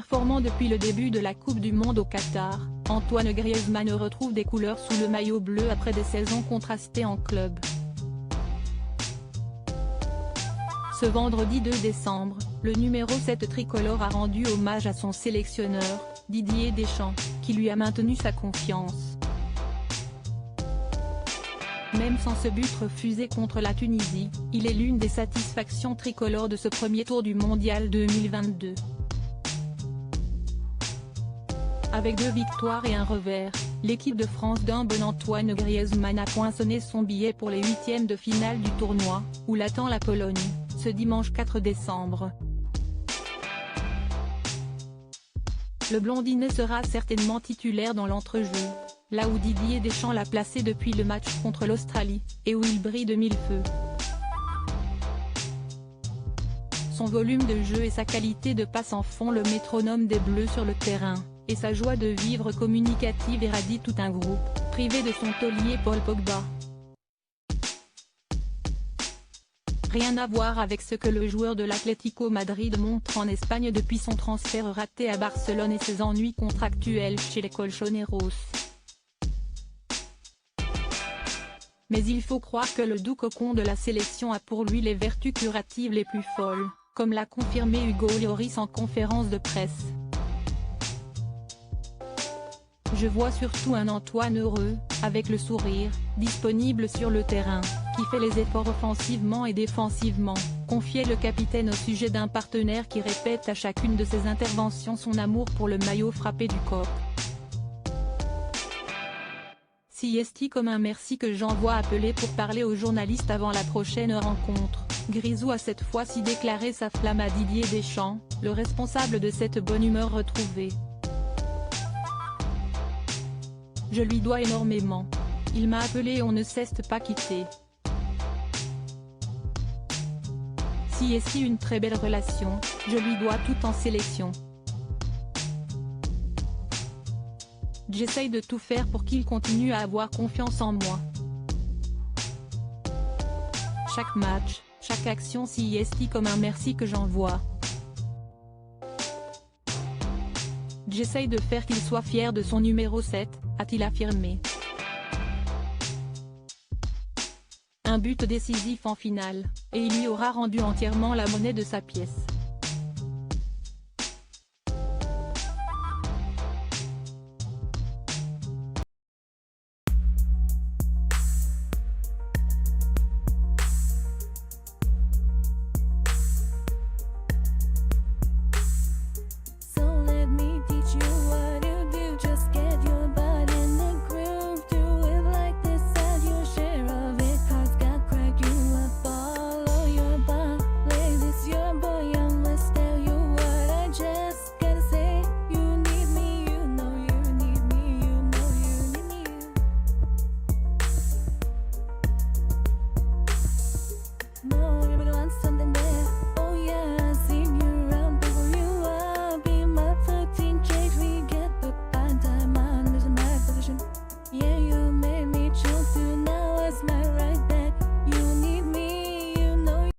Performant depuis le début de la Coupe du Monde au Qatar, Antoine Griezmann retrouve des couleurs sous le maillot bleu après des saisons contrastées en club. Ce vendredi 2 décembre, le numéro 7 tricolore a rendu hommage à son sélectionneur, Didier Deschamps, qui lui a maintenu sa confiance. Même sans ce but refusé contre la Tunisie, il est l'une des satisfactions tricolores de ce premier tour du Mondial 2022. Avec 2 victoires et un revers, l'équipe de France d'un bon Antoine Griezmann a poinçonné son billet pour les 8e de finale du tournoi, où l'attend la Pologne, ce dimanche 4 décembre. Le blondinet sera certainement titulaire dans l'entrejeu, là où Didier Deschamps l'a placé depuis le match contre l'Australie, et où il brille de mille feux. Son volume de jeu et sa qualité de passe en font le métronome des Bleus sur le terrain, et sa joie de vivre communicative irradie tout un groupe, privé de son taulier Paul Pogba. Rien à voir avec ce que le joueur de l'Atlético Madrid montre en Espagne depuis son transfert raté à Barcelone et ses ennuis contractuels chez les Colchoneros. Mais il faut croire que le doux cocon de la sélection a pour lui les vertus curatives les plus folles, comme l'a confirmé Hugo Lloris en conférence de presse. Je vois surtout un Antoine heureux, avec le sourire, disponible sur le terrain, qui fait les efforts offensivement et défensivement, confiait le capitaine au sujet d'un partenaire qui répète à chacune de ses interventions son amour pour le maillot frappé du corps. Siesti comme un merci que j'envoie appeler pour parler aux journalistes avant la prochaine rencontre. Grisou a cette fois-ci déclaré sa flamme à Didier Deschamps, le responsable de cette bonne humeur retrouvée. Je lui dois énormément. Il m'a appelé et on ne cesse pas quitter. Siesti une très belle relation, je lui dois tout en sélection. J'essaye de tout faire pour qu'il continue à avoir confiance en moi. Chaque match, chaque action siesti comme un merci que j'envoie. J'essaye de faire qu'il soit fier de son numéro 7, a-t-il affirmé. Un but décisif en finale, et il lui aura rendu entièrement la monnaie de sa pièce.